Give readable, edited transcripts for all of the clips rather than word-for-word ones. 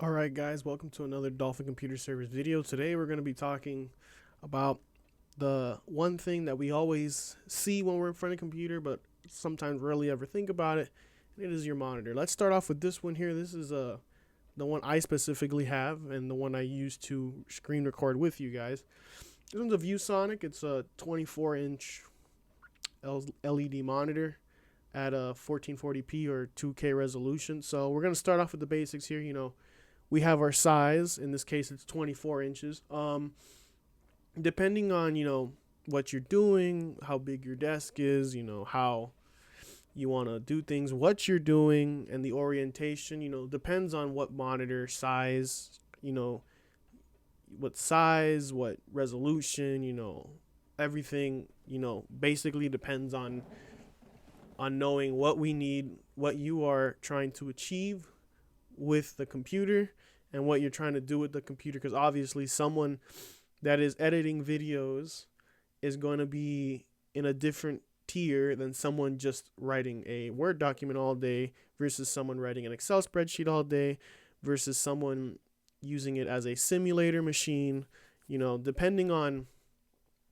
Alright guys, welcome to another Dolphin Computer Service video. Today we're going to be talking about the one thing that we always see when we're in front of a computer, but sometimes rarely ever think about it, and it is your monitor. Let's start off with this one here. This is the one I specifically have and the one I use to screen record with you guys. This one's a ViewSonic. It's a 24-inch LED monitor at a 1440p or 2K resolution. So we're going to start off with the basics here. We have our size. In this case, it's 24 inches. Depending on, what you're doing, how big your desk is, how you want to do things, what you're doing, and the orientation, depends on what monitor size, what size, what resolution, everything, basically depends on knowing what we need, what you are trying to achieve with the computer and what you're trying to do with the computer, because obviously someone that is editing videos is going to be in a different tier than someone just writing a Word document all day versus someone writing an Excel spreadsheet all day versus someone using it as a simulator machine. Depending on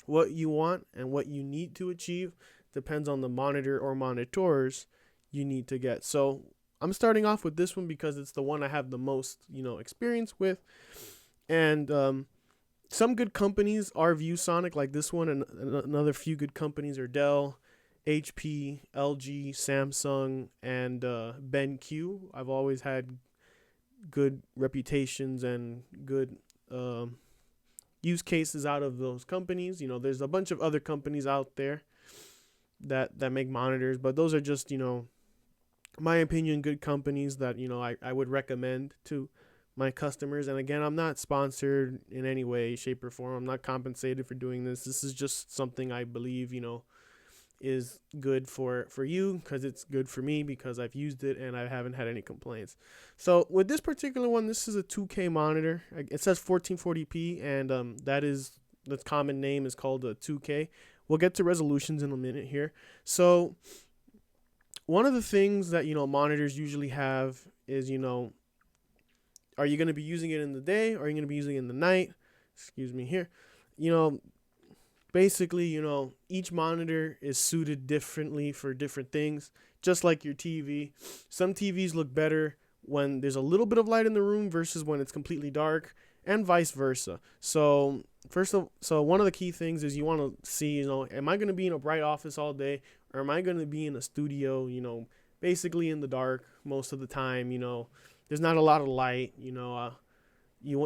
what you want and what you need to achieve depends on the monitor or monitors you need to get. So I'm starting off with this one because it's the one I have the most, experience with. And some good companies are ViewSonic, like this one, and another few good companies are Dell, HP, LG, Samsung, and BenQ. I've always had good reputations and good use cases out of those companies. There's a bunch of other companies out there that make monitors, but those are just, my opinion, good companies that I would recommend to my customers. And again, I'm not sponsored in any way, shape, or form. I'm not compensated for doing this. This is just something I believe is good for you, because it's good for me because I've used it and I haven't had any complaints. So with this particular one, this is a 2K monitor. It says 1440p, and the common name is called a 2K. We'll get to resolutions in a minute here. So one of the things that monitors usually have is, are you going to be using it in the day, or are you going to be using it in the night? Excuse me here. Basically, each monitor is suited differently for different things, just like your TV. Some TVs look better when there's a little bit of light in the room versus when it's completely dark, and vice versa. So one of the key things is you want to see, am I going to be in a bright office all day, or am I going to be in a studio, basically in the dark most of the time. There's not a lot of light. You don't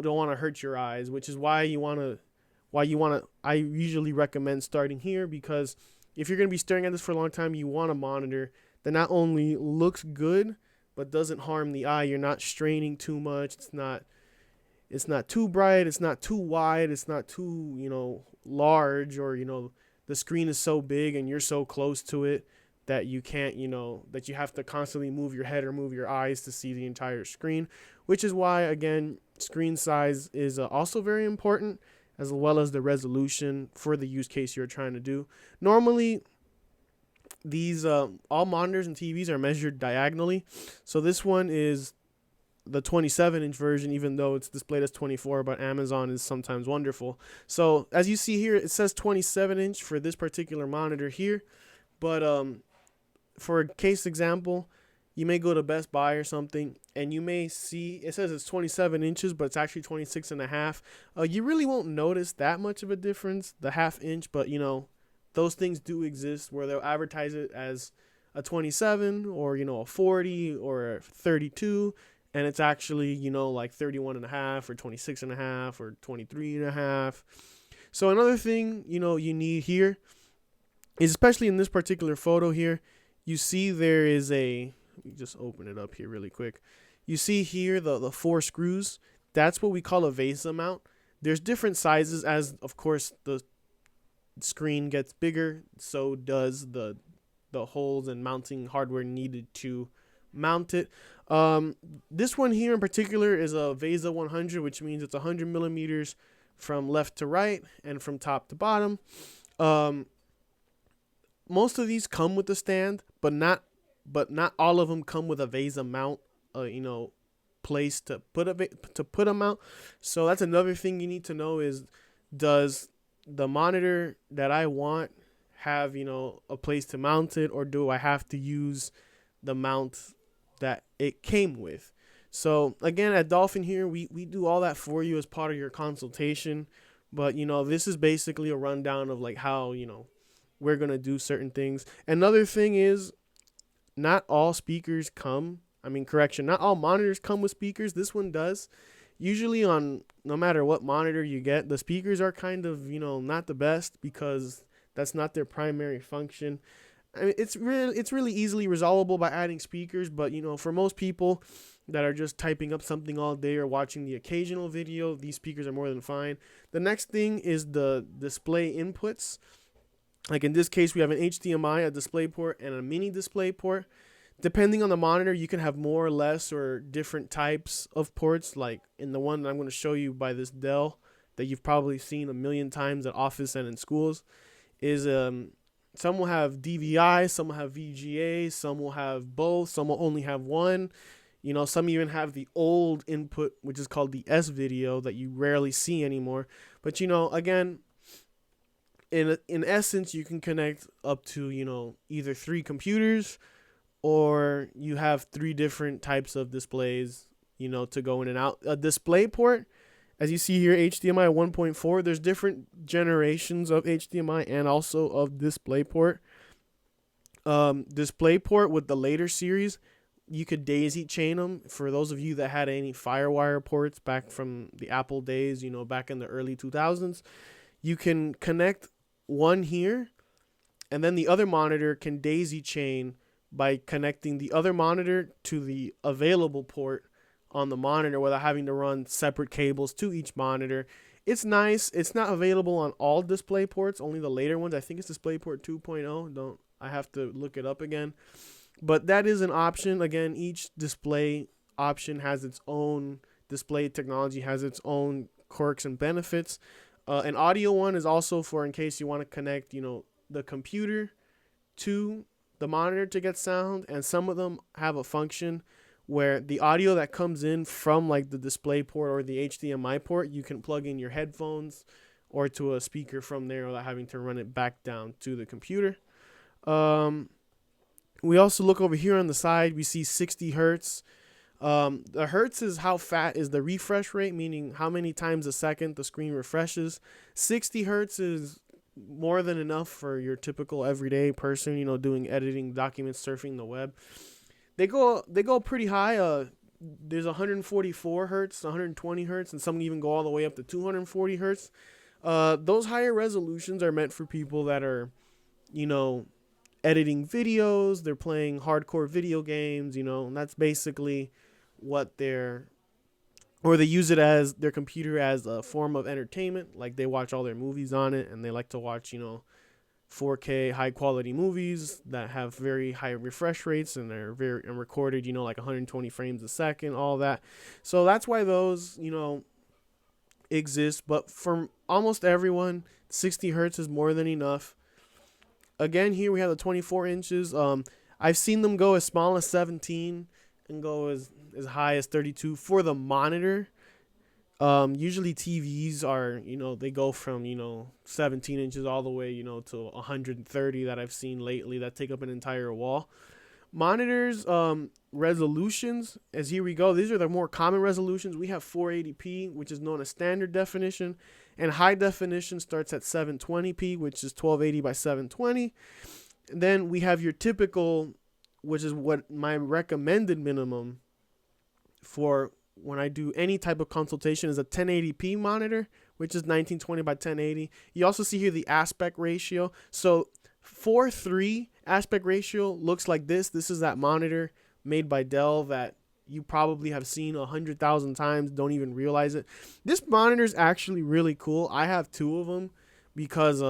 want to hurt your eyes, which is why I usually recommend starting here, because if you're going to be staring at this for a long time, you want a monitor that not only looks good but doesn't harm the eye. You're not straining too much. It's not too bright, it's not too wide, it's not too, large, or the screen is so big and you're so close to it that you can't, that you have to constantly move your head or move your eyes to see the entire screen, which is why, again, screen size is also very important, as well as the resolution for the use case you're trying to do. Normally, these all monitors and TVs are measured diagonally. So this one is the 27-inch version, even though it's displayed as 24, but Amazon is sometimes wonderful. So as you see here, it says 27-inch for this particular monitor here. But for a case example, you may go to Best Buy or something, and you may see it says it's 27 inches, but it's actually 26 and a half. You really won't notice that much of a difference, the half inch, but those things do exist where they'll advertise it as a 27 or a 40 or a 32, and it's actually like 31 and a half or 26 and a half or 23 and a half. So another thing you need here is, especially in this particular photo here, you see there is let me just open it up here really quick. You see here the 4 screws. That's what we call a VESA mount. There's different sizes, as of course the screen gets bigger, so does the holes and mounting hardware needed to mount it. This one here in particular is a VESA 100, which means it's 100 millimeters from left to right and from top to bottom. Most of these come with a stand, but not all of them come with a VESA mount, place to put them out. So that's another thing you need to know is, does the monitor that I want have, a place to mount it, or do I have to use the mount that it came with? So again, at Dolphin here, we do all that for you as part of your consultation. But this is basically a rundown of like how we're gonna do certain things. Another thing is, not all speakers come. Not all monitors come with speakers. This one does. Usually on no matter what monitor you get, the speakers are kind of not the best because that's not their primary function. It's really easily resolvable by adding speakers, but for most people that are just typing up something all day or watching the occasional video, these speakers are more than fine. The next thing is the display inputs. Like in this case, we have an HDMI, a display port, and a mini display port. Depending on the monitor, you can have more or less or different types of ports. Like in the one that I'm going to show you by this Dell that you've probably seen a million times at office and in schools, is some will have DVI, some will have VGA, some will have both, some will only have one. Some even have the old input, which is called the S video, that you rarely see anymore. But again, in essence, you can connect up to either 3 computers, or you have 3 different types of displays to go in and out. A display port, as you see here, HDMI 1.4. There's different generations of HDMI and also of DisplayPort. DisplayPort with the later series, you could daisy chain them. For those of you that had any FireWire ports back from the Apple days, back in the early 2000s, you can connect one here, and then the other monitor can daisy chain by connecting the other monitor to the available port on the monitor without having to run separate cables to each monitor. It's nice. It's not available on all display ports, only the later ones. I think it's DisplayPort 2.0. I have to look it up again. But that is an option. Again, each display option has its own display technology, has its own quirks and benefits. An audio one is also for in case you want to connect, the computer to the monitor to get sound. And some of them have a function where the audio that comes in from like the display port or the HDMI port, you can plug in your headphones or to a speaker from there without having to run it back down to the computer. We also look over here on the side. We see 60 hertz. The hertz is how fast is the refresh rate, meaning how many times a second the screen refreshes. 60 hertz is more than enough for your typical everyday person, doing editing, documents, surfing the web. They go pretty high. There's 144 hertz, 120 hertz, and some even go all the way up to 240 hertz. Those higher resolutions are meant for people that are, editing videos. They're playing hardcore video games, and that's basically what they use it as their computer as a form of entertainment. Like they watch all their movies on it, and they like to watch 4K high quality movies that have very high refresh rates, and they're and recorded like 120 frames a second, all that. So that's why those exist. But for almost everyone, 60 hertz is more than enough. Again, here we have the 24 inches. I've seen them go as small as 17 and go as high as 32 for the monitor. Usually TVs are, they go from, 17 inches all the way, to 130 that I've seen lately that take up an entire wall. Monitors, resolutions, as here we go. These are the more common resolutions. We have 480p, which is known as standard definition, and high definition starts at 720p, which is 1280 by 720. And then we have your typical, which is what my recommended minimum for when I do any type of consultation, is a 1080p monitor, which is 1920 by 1080. You also see here the aspect ratio. So 4:3 aspect ratio looks like this. This is that monitor made by Dell that you probably have seen 100,000 times, don't even realize it. This monitor is actually really cool. I have 2 of them because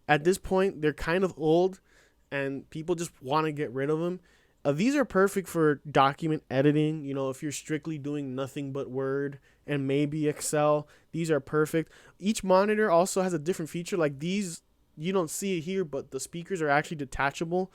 at this point they're kind of old and people just want to get rid of them. These are perfect for document editing. If you're strictly doing nothing but Word and maybe Excel, these are perfect. Each monitor also has a different feature. Like these, you don't see it here, but the speakers are actually detachable.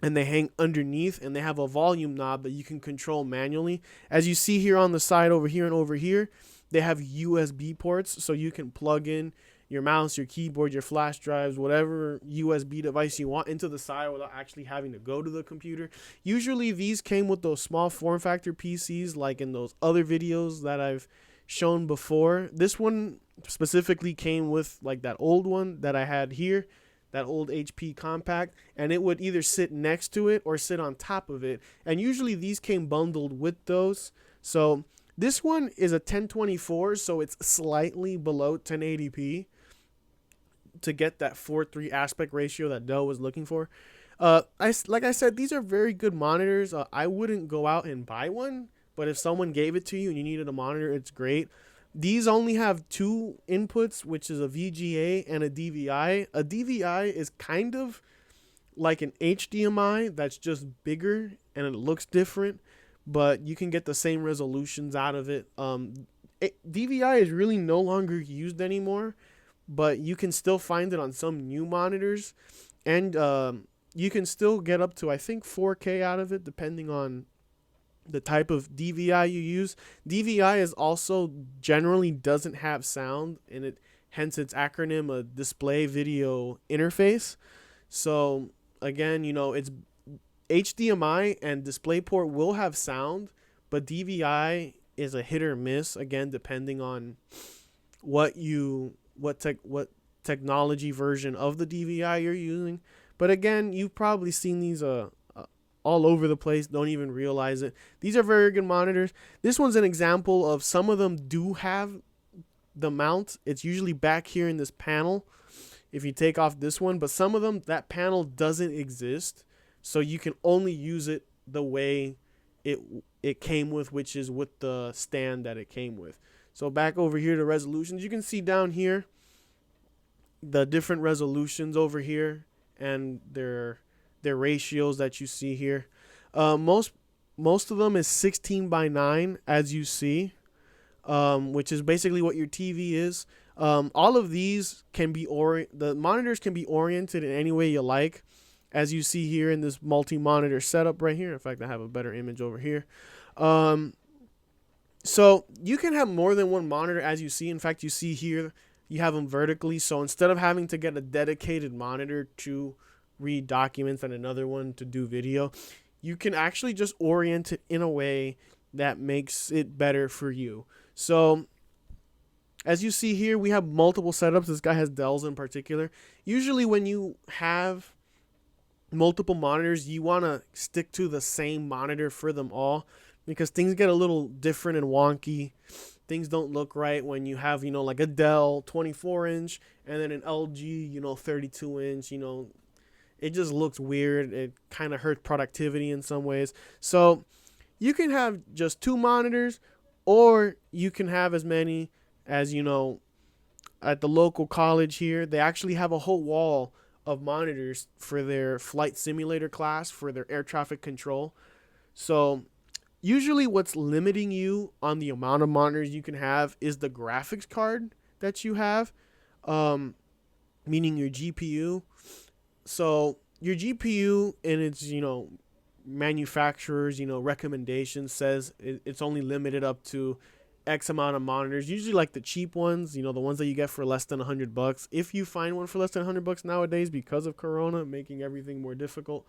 and they hang underneath, and they have a volume knob that you can control manually. As you see here on the side over here and over here, they have USB ports, so you can plug in your mouse, your keyboard, your flash drives, whatever USB device you want into the side without actually having to go to the computer. Usually these came with those small form factor PCs, like in those other videos that I've shown before. This one specifically came with like that old one that I had here, that old HP compact, and it would either sit next to it or sit on top of it. And usually these came bundled with those. So this one is a 1024, so it's slightly below 1080p to get that 4:3 aspect ratio that Dell was looking for. Like I said, these are very good monitors. I wouldn't go out and buy one, but if someone gave it to you and you needed a monitor, it's great. These only have two inputs, which is a VGA and a DVI. A DVI is kind of like an HDMI that's just bigger and it looks different, but you can get the same resolutions out of it. DVI is really no longer used anymore, but you can still find it on some new monitors, and you can still get up to, I think, 4K out of it, depending on the type of DVI you use. DVI is also generally doesn't have sound, and hence its acronym, a display video interface. So again, it's HDMI and DisplayPort will have sound, but DVI is a hit or miss, again, depending on what technology version of the DVI you're using. But again, you've probably seen these all over the place, don't even realize it. These are very good monitors. This one's an example of, some of them do have the mount. It's usually back here in this panel if you take off this one, but some of them, that panel doesn't exist, so you can only use it the way it came with, which is with the stand that it came with. So back over here to resolutions, you can see down here the different resolutions over here and their ratios that you see here. Most of them is 16:9, as you see, which is basically what your TV is. All of these can be the monitors can be oriented in any way you like, as you see here in this multi-monitor setup right here. In fact, I have a better image over here. So you can have more than one monitor, as you see. In fact, you see here you have them vertically. So instead of having to get a dedicated monitor to read documents and another one to do video, you can actually just orient it in a way that makes it better for you. So as you see here, we have multiple setups. This guy has Dell's in particular. Usually when you have multiple monitors, you want to stick to the same monitor for them all, because things get a little different and wonky. Things don't look right when you have, like a Dell 24-inch and then an LG, 32-inch, it just looks weird. It kind of hurts productivity in some ways. So you can have just two monitors, or you can have as many as, at the local college here. They actually have a whole wall of monitors for their flight simulator class, for their air traffic control. So usually what's limiting you on the amount of monitors you can have is the graphics card that you have, meaning your GPU. So your GPU in its, manufacturer's, recommendations says it's only limited up to X amount of monitors, usually like the cheap ones, the ones that you get for less than $100. If you find one for less than $100 nowadays, because of Corona making everything more difficult,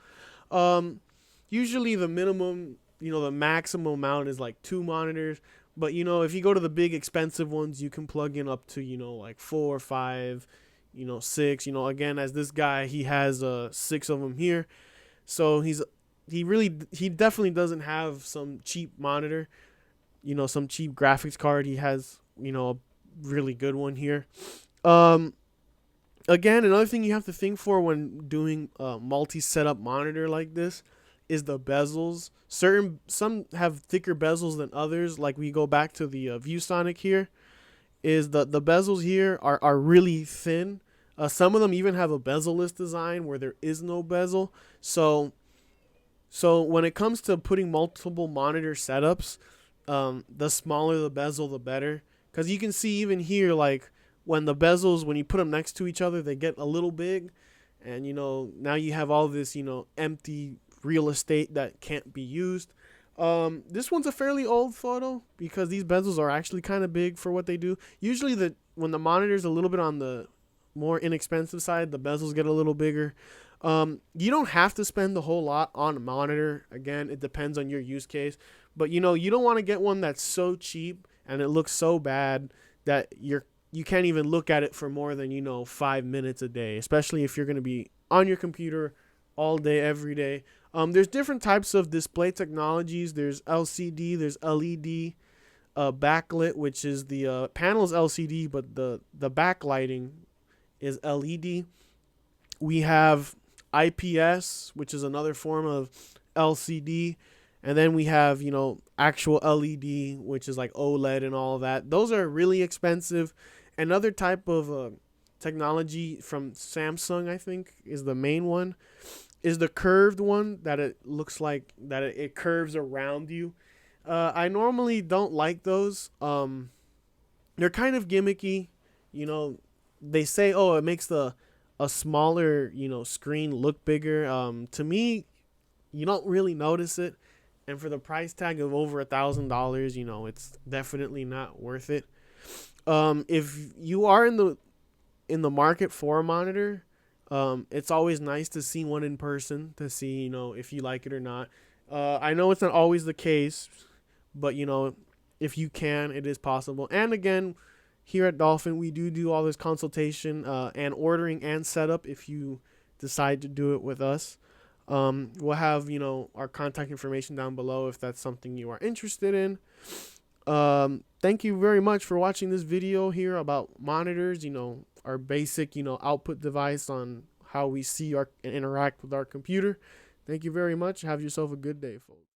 usually the minimum, the maximum amount is like 2 monitors. But if you go to the big expensive ones, you can plug in up to like 4 or 5, 6. Again, as this guy, he has 6 of them here, so he definitely doesn't have some cheap monitor, some cheap graphics card. He has, a really good one here. Again, another thing you have to think for when doing a multi-setup monitor like this is the bezels. Some have thicker bezels than others. Like we go back to the ViewSonic here, is the bezels here are really thin. Some of them even have a bezel-less design where there is no bezel. So when it comes to putting multiple monitor setups, the smaller the bezel, the better. Because you can see even here, like when the bezels, when you put them next to each other, they get a little big. And, now you have all this, empty real estate that can't be used. This one's a fairly old photo because these bezels are actually kind of big for what they do. Usually when the monitor's a little bit on the more inexpensive side, the bezels get a little bigger. You don't have to spend the whole lot on a monitor. Again, it depends on your use case. But you don't want to get one that's so cheap and it looks so bad that you can't even look at it for more than 5 minutes a day, especially if you're going to be on your computer all day, every day. There's different types of display technologies. There's LCD, there's LED, backlit, which is the panel's LCD, but the backlighting is LED. We have IPS, which is another form of LCD. And then we have, actual LED, which is like OLED and all of that. Those are really expensive. Another type of technology from Samsung, I think, is the main one, is the curved one that it looks like that it curves around you. I normally don't like those. They're kind of gimmicky. They say, oh, it makes a smaller, screen look bigger. To me, you don't really notice it. And for the price tag of over $1,000, it's definitely not worth it. If you are in the market for a monitor, it's always nice to see one in person to see, if you like it or not. I know it's not always the case, but if you can, it is possible. And again, here at Dolphin, we do all this consultation and ordering and setup if you decide to do it with us. We'll have, our contact information down below if that's something you are interested in. Thank you very much for watching this video here about monitors, our basic, output device on how we see and interact with our computer. Thank you very much. Have yourself a good day, folks.